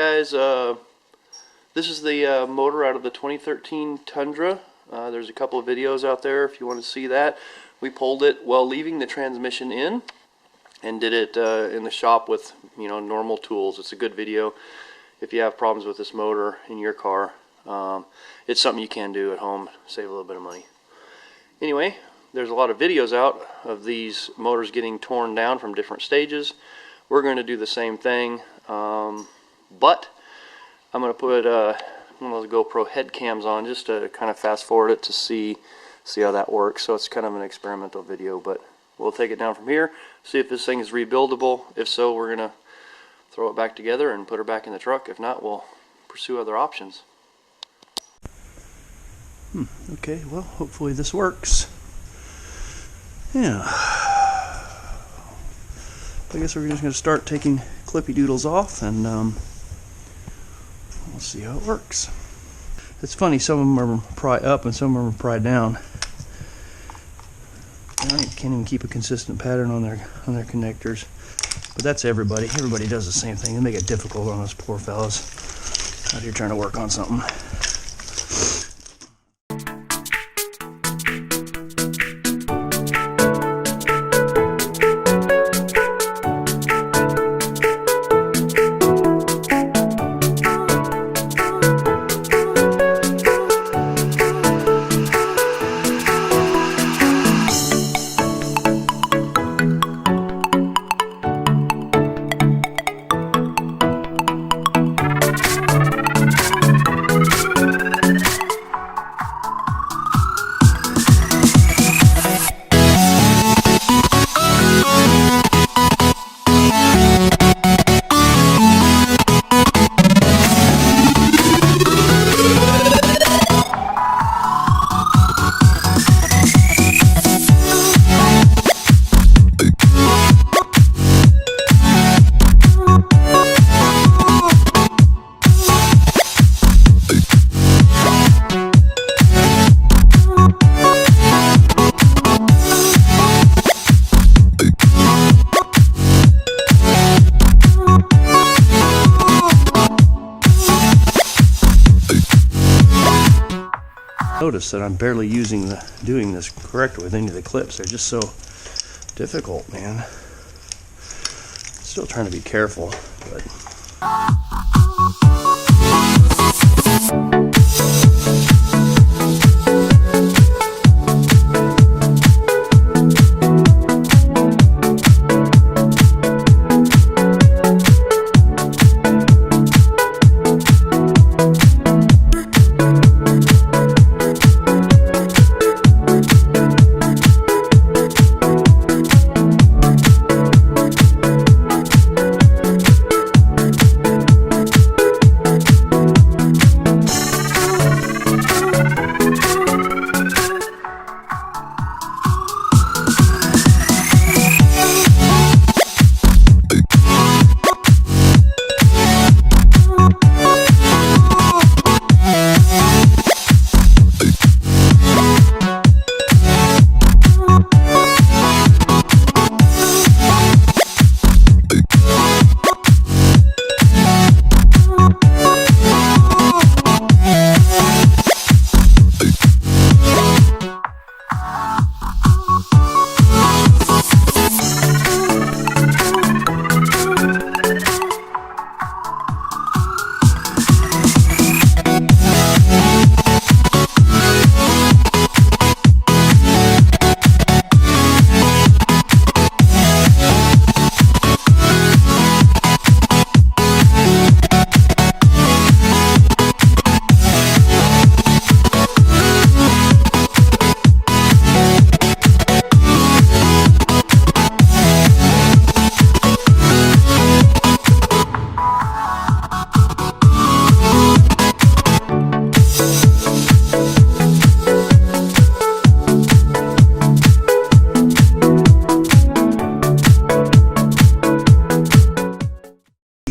guys, this is the motor out of the 2013 Tundra. There's a couple of videos out there if you want to see that. We pulled it while leaving the transmission in and did it in the shop with normal tools. It's a good video if you have problems with this motor in your car. It's something you can do at home, save a little bit of money. Anyway, there's a lot of videos out of these motors getting torn down from different stages. We're going to do the same thing, but I'm going to put one of those GoPro head cams on just to kind of fast forward it to see how that works. So it's kind of an experimental video, but we'll take it down from here, see if this thing is rebuildable. If so, we're going to throw it back together and put her back in the truck. If not, we'll pursue other options. Okay, well, hopefully this works. Yeah. I guess we're just going to start taking clippy doodles off, and we'll see how it works. It's funny, some of them are probably up and some of them are probably down. I can't even keep a consistent pattern on their connectors. But that's everybody. Everybody does the same thing. They make it difficult on us poor fellas out here trying to work on something. Notice that I'm barely doing this correctly with any of the clips. They're just so difficult, man. Still trying to be careful, but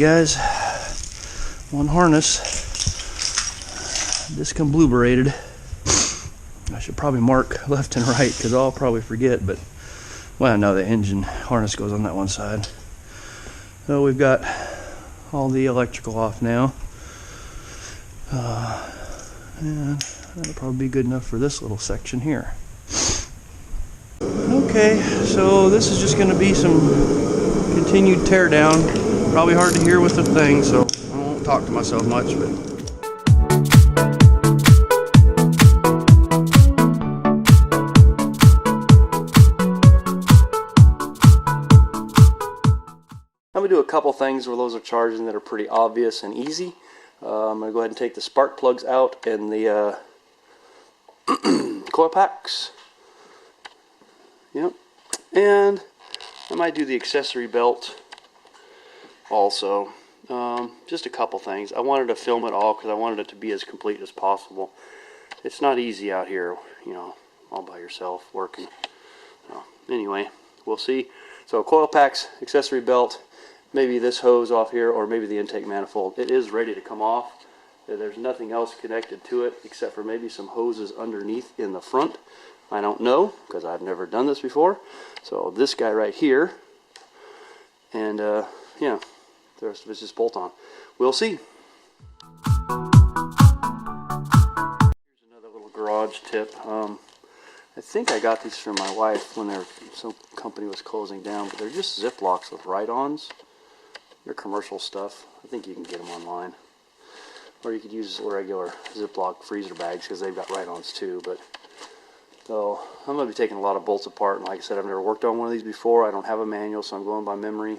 guys, one harness, disc unblueberated. I should probably mark left and right because I'll probably forget, but well, no, the engine harness goes on that one side. So we've got all the electrical off now. And that'll probably be good enough for this little section here. Okay, so this is just going to be some continued teardown. Probably hard to hear with the thing, so I won't talk to myself much, but I'm going to do a couple things where those are charging that are pretty obvious and easy. I'm going to go ahead and take the spark plugs out and the coil packs. Yep. And I might do the accessory belt also. Just a couple things. I wanted to film it all because I wanted it to be as complete as possible. It's not easy out here, you know, all by yourself working. So, anyway, we'll see. So coil packs, accessory belt, maybe this hose off here, or maybe the intake manifold. It is ready to come off. There's nothing else connected to it except for maybe some hoses underneath in the front. I don't know because I've never done this before. So this guy right here, and yeah, the rest of it's just bolt on. We'll see. Here's another little garage tip. I think I got these from my wife when some company was closing down, but they're just Ziplocs with ride-ons. They're commercial stuff. I think you can get them online. Or you could use regular Ziploc freezer bags because they've got ride-ons too. But so I'm going to be taking a lot of bolts apart, and like I said, I've never worked on one of these before. I don't have a manual, so I'm going by memory.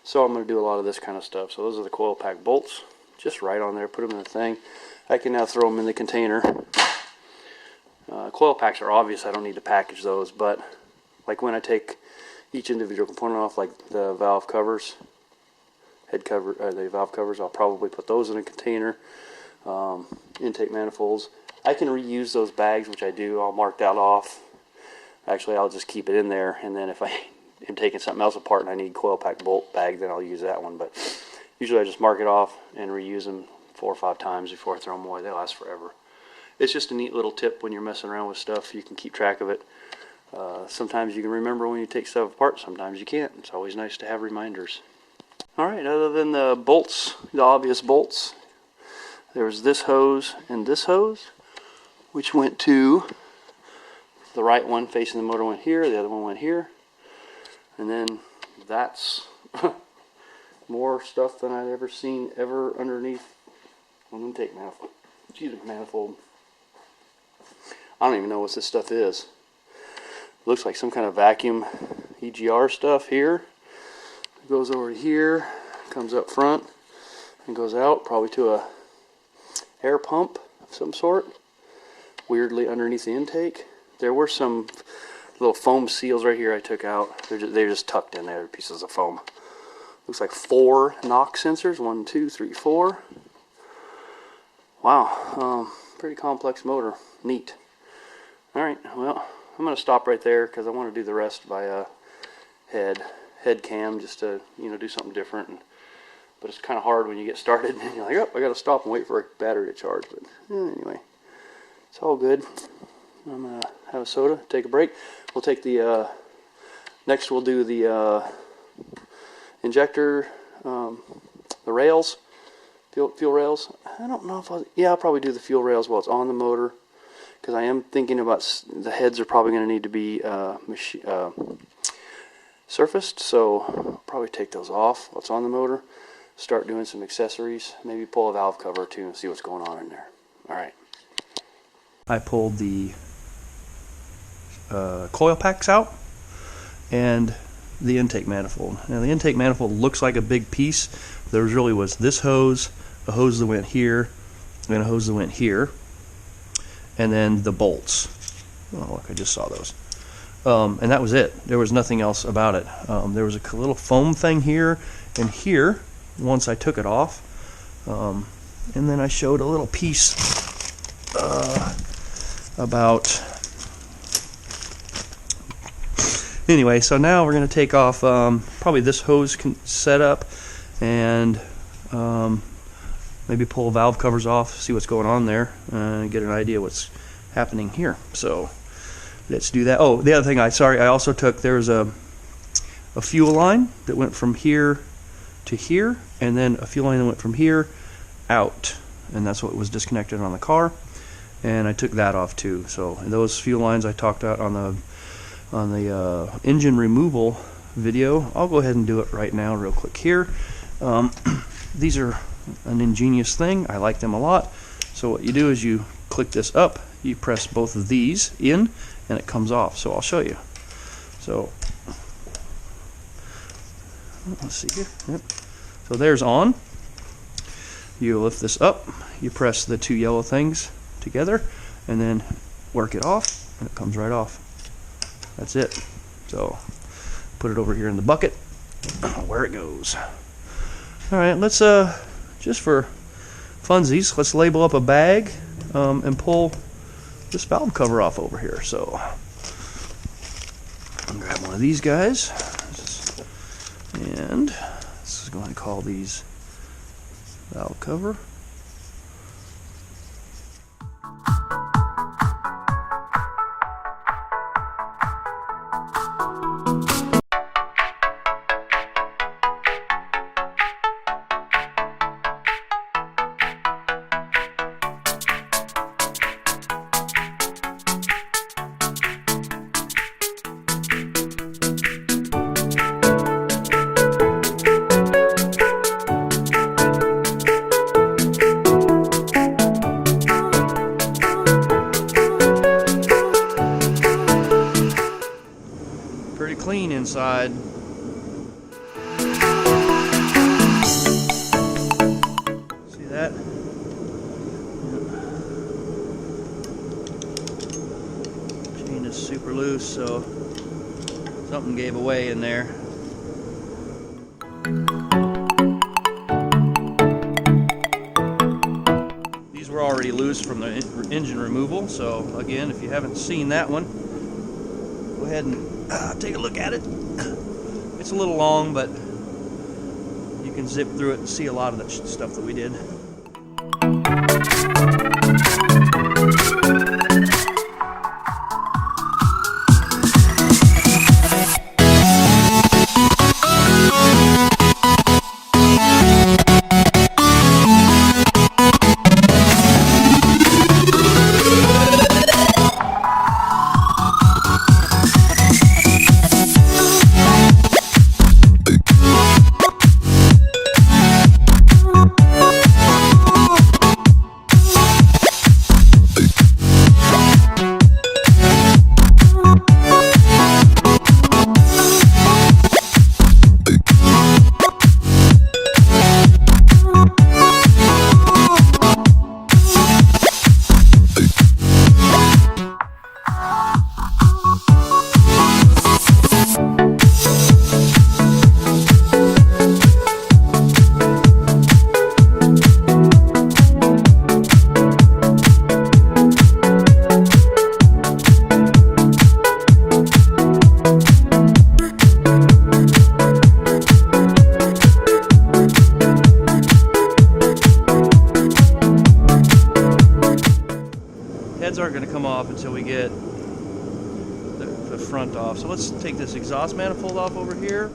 So I'm going to do a lot of this kind of stuff. So those are the coil pack bolts. Just right on there, put them in the thing. I can now throw them in the container. Coil packs are obvious, I don't need to package those, but like when I take each individual component off, like the valve covers, the valve covers, I'll probably put those in a container. Intake manifolds, I can reuse those bags, which I do. I'll mark that off. Actually, I'll just keep it in there, and then if I am taking something else apart and I need coil pack bolt bag, then I'll use that one. But usually I just mark it off and reuse them 4 or 5 times before I throw them away. They last forever. It's just a neat little tip when you're messing around with stuff. You can keep track of it. Sometimes you can remember when you take stuff apart, sometimes you can't. It's always nice to have reminders. Alright, other than the bolts, the obvious bolts, there's this hose and this hose, which went to the right one facing the motor went here, the other one went here. And then that's more stuff than I've ever seen underneath an intake manifold. Manifold. I don't even know what this stuff is. It looks like some kind of vacuum EGR stuff here. It goes over here, comes up front, and goes out probably to a air pump of some sort. Weirdly underneath the intake. There were some little foam seals right here I took out. They're just tucked in there, pieces of foam. Looks like 4 knock sensors. 1, 2, 3, 4. Wow, pretty complex motor. Neat. Alright, well, I'm going to stop right there because I want to do the rest by head cam, just to, you know, do something different. But it's kind of hard when you get started and you're like, oh, I got to stop and wait for a battery to charge. But anyway, it's all good. I'm going to have a soda, take a break. We'll take the, next we'll do the injector, the rails. Fuel rails. I don't know if I'll probably do the fuel rails while it's on the motor, because I am thinking about the heads are probably going to need to be surfaced, so I'll probably take those off while it's on the motor, start doing some accessories, maybe pull a valve cover or two and see what's going on in there. Alright. I pulled the coil packs out and the intake manifold. Now the intake manifold looks like a big piece. There really was this hose, a hose that went here, and a hose that went here, and then the bolts. Oh look, I just saw those. And that was it. There was nothing else about it. There was a little foam thing here and here once I took it off. And then I showed a little piece about... Anyway, so now we're going to take off probably this hose setup and maybe pull valve covers off, see what's going on there, and get an idea what's happening here. So let's do that. Oh, the other thing, I also took, there's a fuel line that went from here to here, and then a fuel line that went from here out, and that's what was disconnected on the car. And I took that off too. So those fuel lines I talked about on the engine removal video. I'll go ahead and do it right now real quick here. These are an ingenious thing. I like them a lot. So what you do is you click this up, you press both of these in, and it comes off. So I'll show you. So let's see here. Yep. So there's on. You lift this up, you press the two yellow things together, and then work it off, and it comes right off. That's it. So put it over here in the bucket where it goes. Alright, let's just for funsies, let's label up a bag and pull this valve cover off over here. So I'll grab one of these guys, and this is going to call these valve cover. Pretty clean inside. See that? Chain is super loose, so something gave away in there. These were already loose from the engine removal, so again, if you haven't seen that one, go ahead and take a look at it. It's a little long, but you can zip through it and see a lot of the stuff that we did. Heads aren't going to come off until we get the front off. So let's take this exhaust manifold off over here.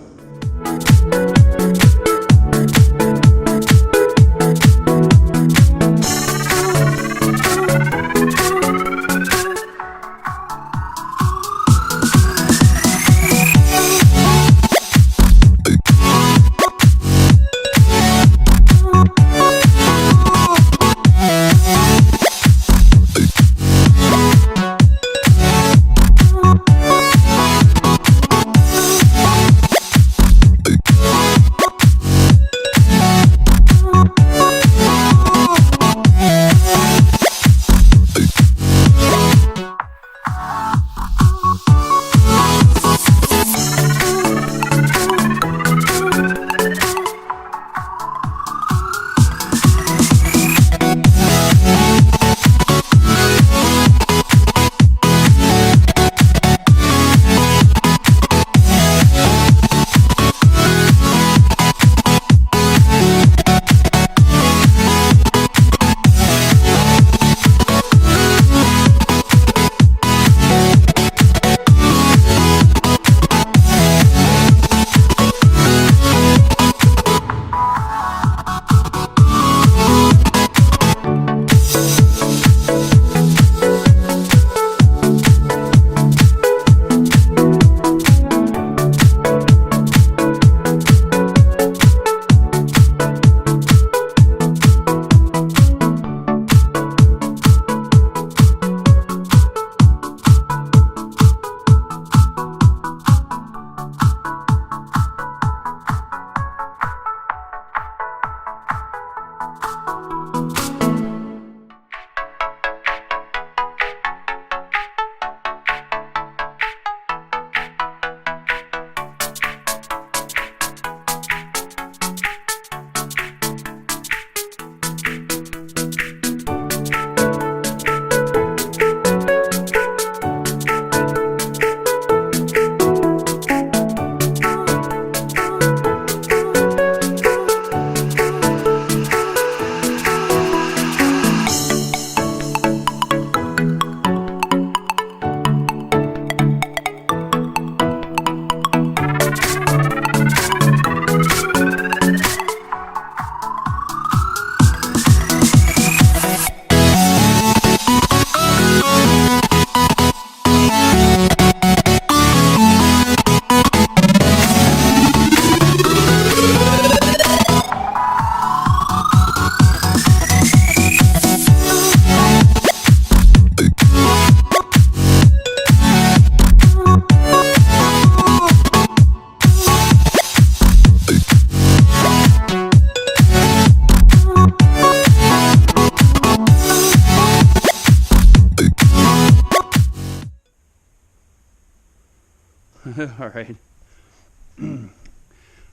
All right.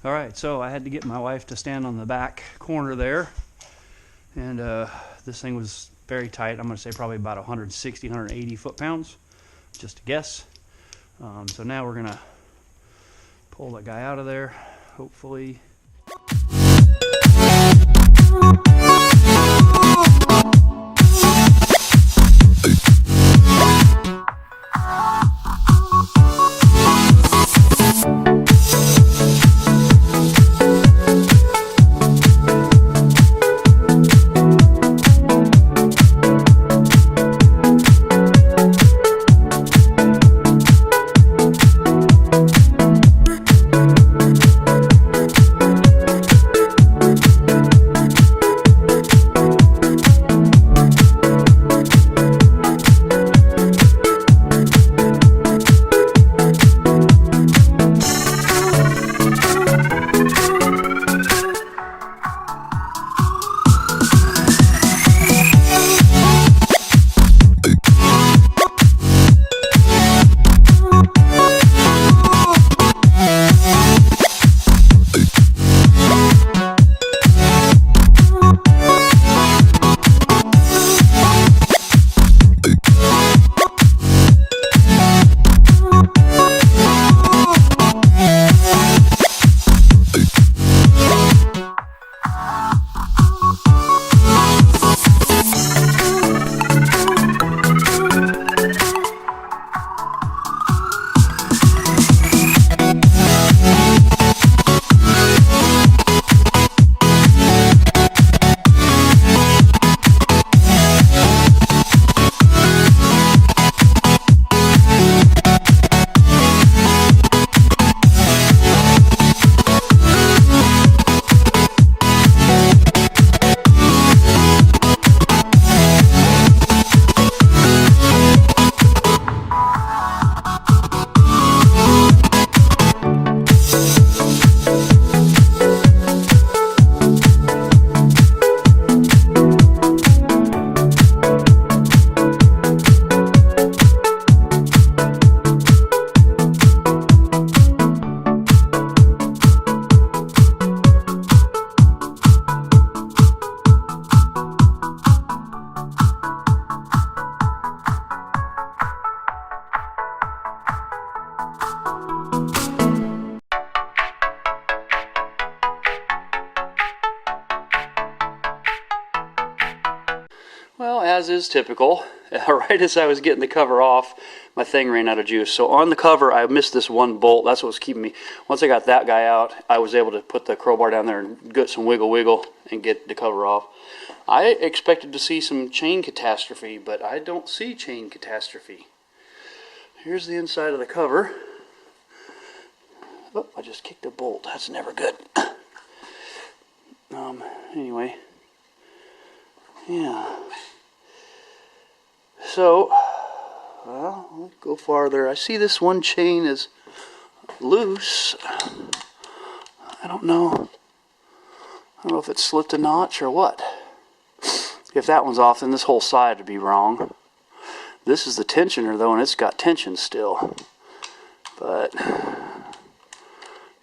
All right, so I had to get my wife to stand on the back corner there, and this thing was very tight. I'm going to say probably about 160, 180 foot-pounds, just a guess. So now we're going to pull that guy out of there, hopefully. Well, as is typical, right as I was getting the cover off, my thing ran out of juice. So on the cover, I missed this one bolt. That's what was keeping me. Once I got that guy out, I was able to put the crowbar down there and get some wiggle and get the cover off. I expected to see some chain catastrophe, but I don't see chain catastrophe. Here's the inside of the cover. Oh, I just kicked a bolt. That's never good. Anyway. Yeah. So, well, let's go farther. I see this one chain is loose. I don't know if it slipped a notch or what. If that one's off, then this whole side would be wrong. This is the tensioner though, and it's got tension still. But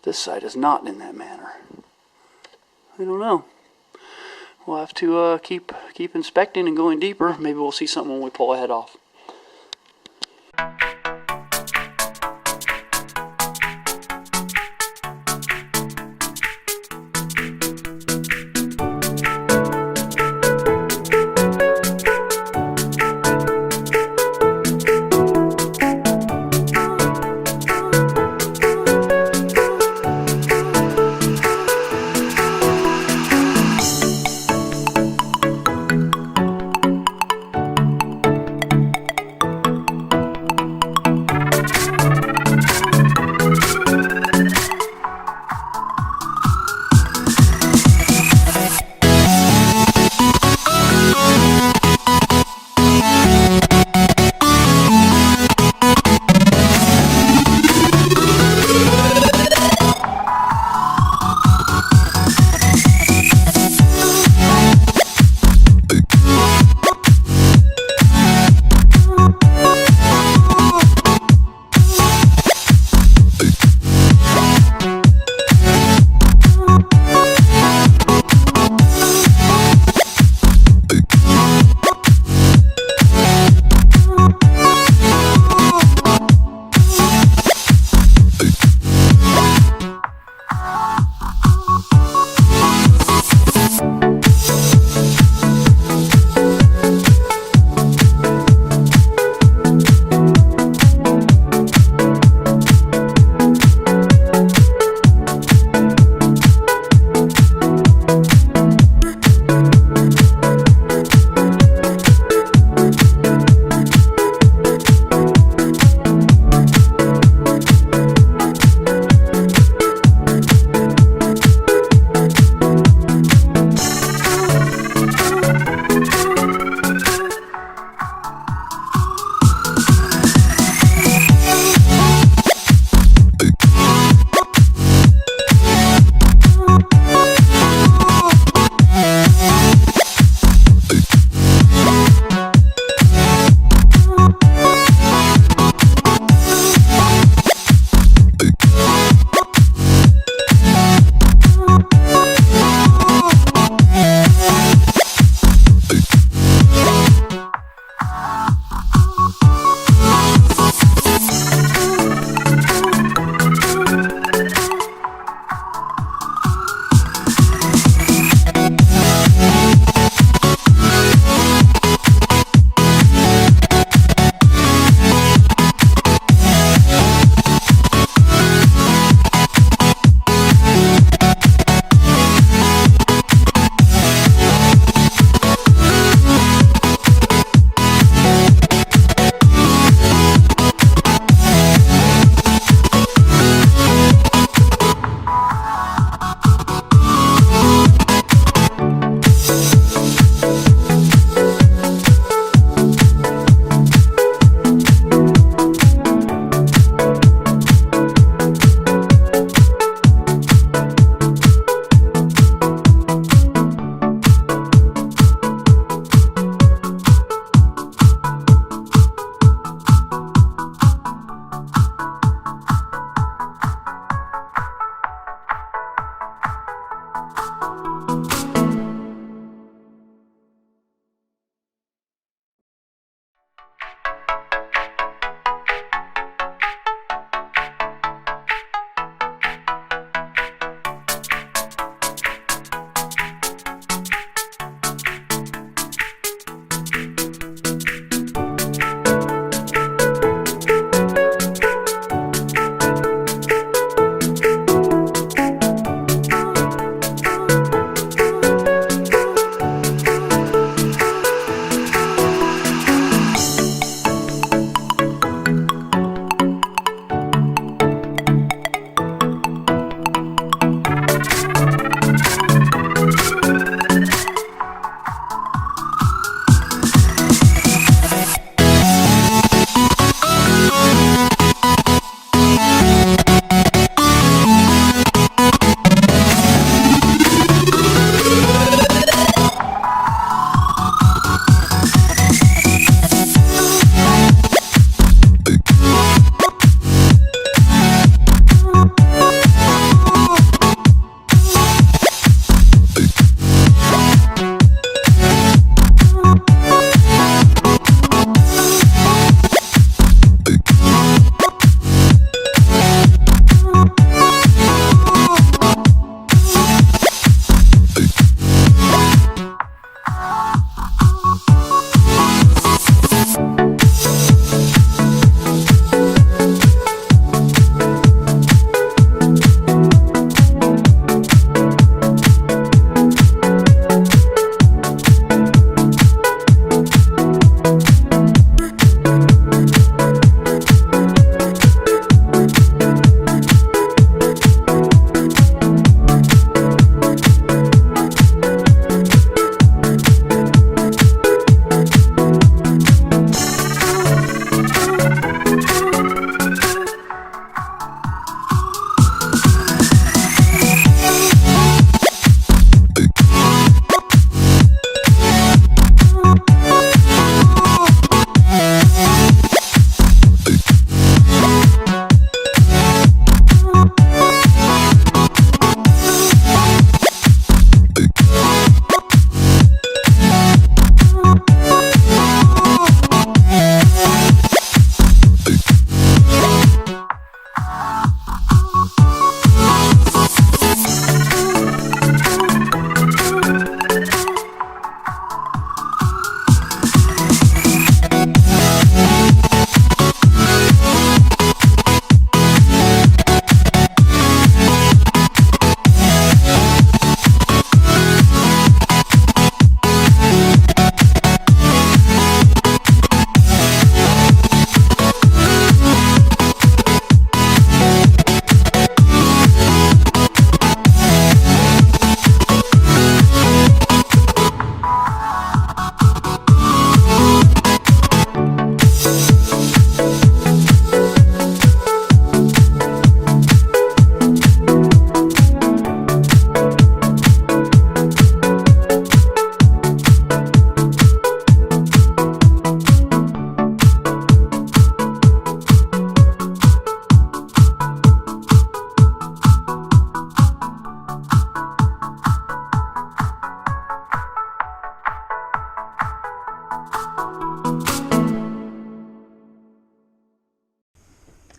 this side is not in that manner. I don't know. We'll have to keep inspecting and going deeper. Maybe we'll see something when we pull a head off.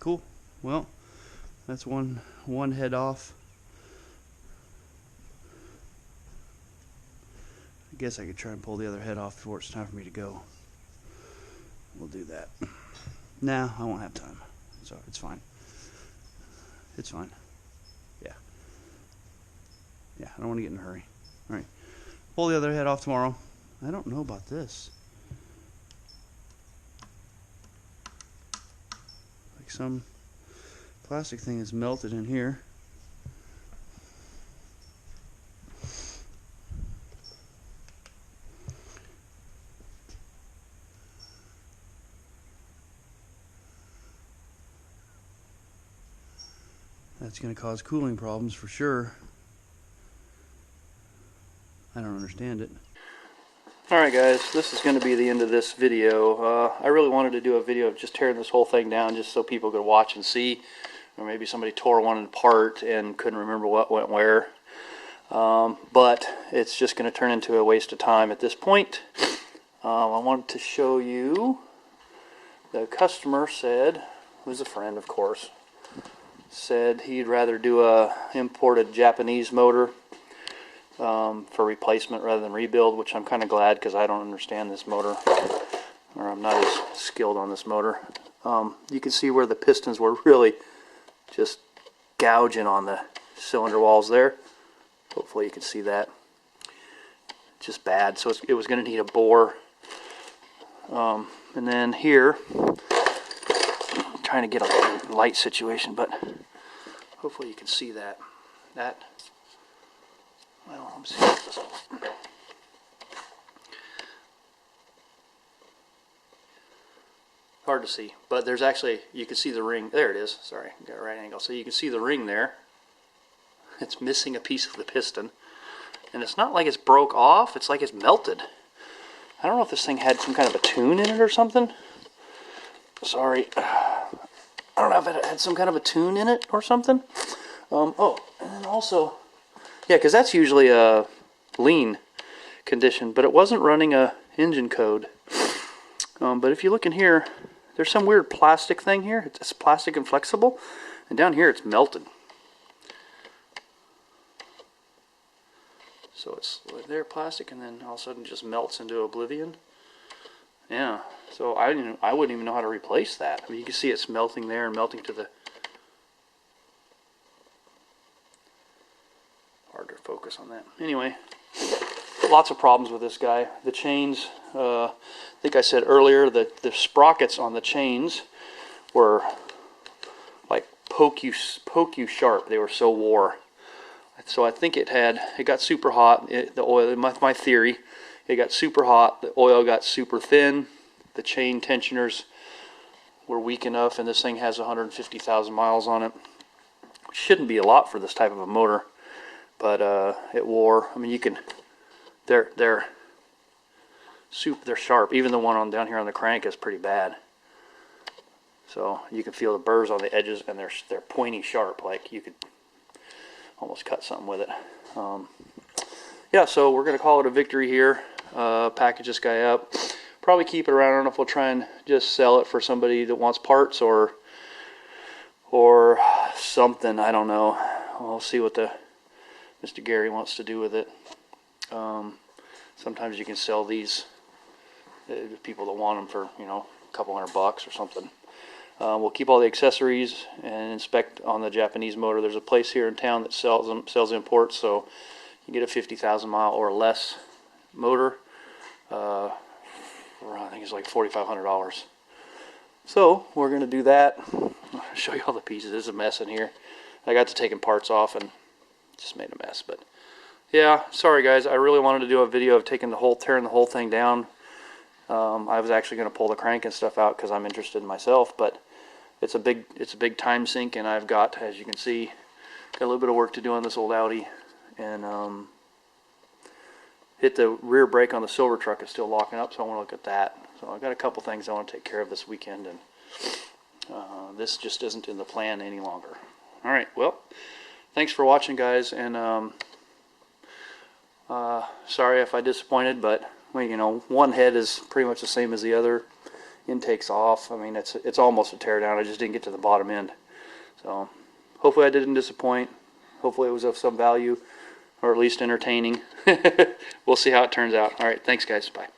Cool. Well, that's one head off. I guess I could try and pull the other head off before it's time for me to go. We'll do that. Nah, I won't have time. So it's fine. It's fine. Yeah. Yeah, I don't want to get in a hurry. All right. Pull the other head off tomorrow. I don't know about this. Like some plastic thing is melted in here. That's going to cause cooling problems for sure. I don't understand it. Alright guys, this is going to be the end of this video. I really wanted to do a video of just tearing this whole thing down just so people could watch and see. Or maybe somebody tore one apart and couldn't remember what went where. But it's just going to turn into a waste of time at this point. I wanted to show you, the customer said, who's a friend of course, said he'd rather do a imported Japanese motor for replacement rather than rebuild, which I'm kind of glad because I don't understand this motor, or I'm not as skilled on this motor. You can see where the pistons were really just gouging on the cylinder walls there. Hopefully you can see that. Just bad. So it was going to need a bore. And then here, I'm trying to get a light situation, but hopefully you can see that. Well, let me see if this will. Hard to see, but there's actually, you can see the ring. There it is. Sorry, got a right angle. So you can see the ring there. It's missing a piece of the piston. And it's not like it's broke off, it's like it's melted. I don't know if this thing had some kind of a tune in it or something. Sorry. I don't know if it had some kind of a tune in it or something. Oh, and then also, yeah, because that's usually a lean condition, but it wasn't running a engine code. But if you look in here, there's some weird plastic thing here. It's plastic and flexible, and down here it's melted. So it's like there, plastic, and then all of a sudden it just melts into oblivion. Yeah, so I wouldn't even know how to replace that. I mean, you can see it's melting there and melting to the... Hard to focus on that. Anyway, lots of problems with this guy. The chains, I think I said earlier that the sprockets on the chains were like poke you sharp. They were so wore. So I think it got super hot. The oil, my theory, it got super hot. The oil got super thin. The chain tensioners were weak enough, and this thing has 150,000 miles on it. Shouldn't be a lot for this type of a motor, but it wore. I mean, you can. They're sharp. Even the one on down here on the crank is pretty bad. So you can feel the burrs on the edges, and they're pointy sharp, like you could almost cut something with it. Yeah, so we're going to call it a victory here. Package this guy up. Probably keep it around. I don't know if we'll try and just sell it for somebody that wants parts or something. I don't know. We'll see what Mr. Gary wants to do with it. Sometimes you can sell these to people that want them for, a couple $100 or something. We'll keep all the accessories and inspect on the Japanese motor. There's a place here in town that sells imports, so you get a 50,000 mile or less motor. I think it's like $4,500. So we're going to do that. I'll show you all the pieces. There's a mess in here. I got to taking parts off and just made a mess. But yeah, sorry guys. I really wanted to do a video of tearing the whole thing down. I was actually going to pull the crank and stuff out because I'm interested in myself, but it's a big time sink, and I've got, as you can see, got a little bit of work to do on this old Audi, and hit the rear brake on the silver truck is still locking up, so I want to look at that. So I've got a couple things I want to take care of this weekend, and this just isn't in the plan any longer. All right, well, thanks for watching, guys, and sorry if I disappointed, but well, one head is pretty much the same as the other, intake's off. I mean, it's almost a tear down. I just didn't get to the bottom end. So hopefully I didn't disappoint. Hopefully it was of some value, or at least entertaining. We'll see how it turns out. All right, thanks guys. Bye.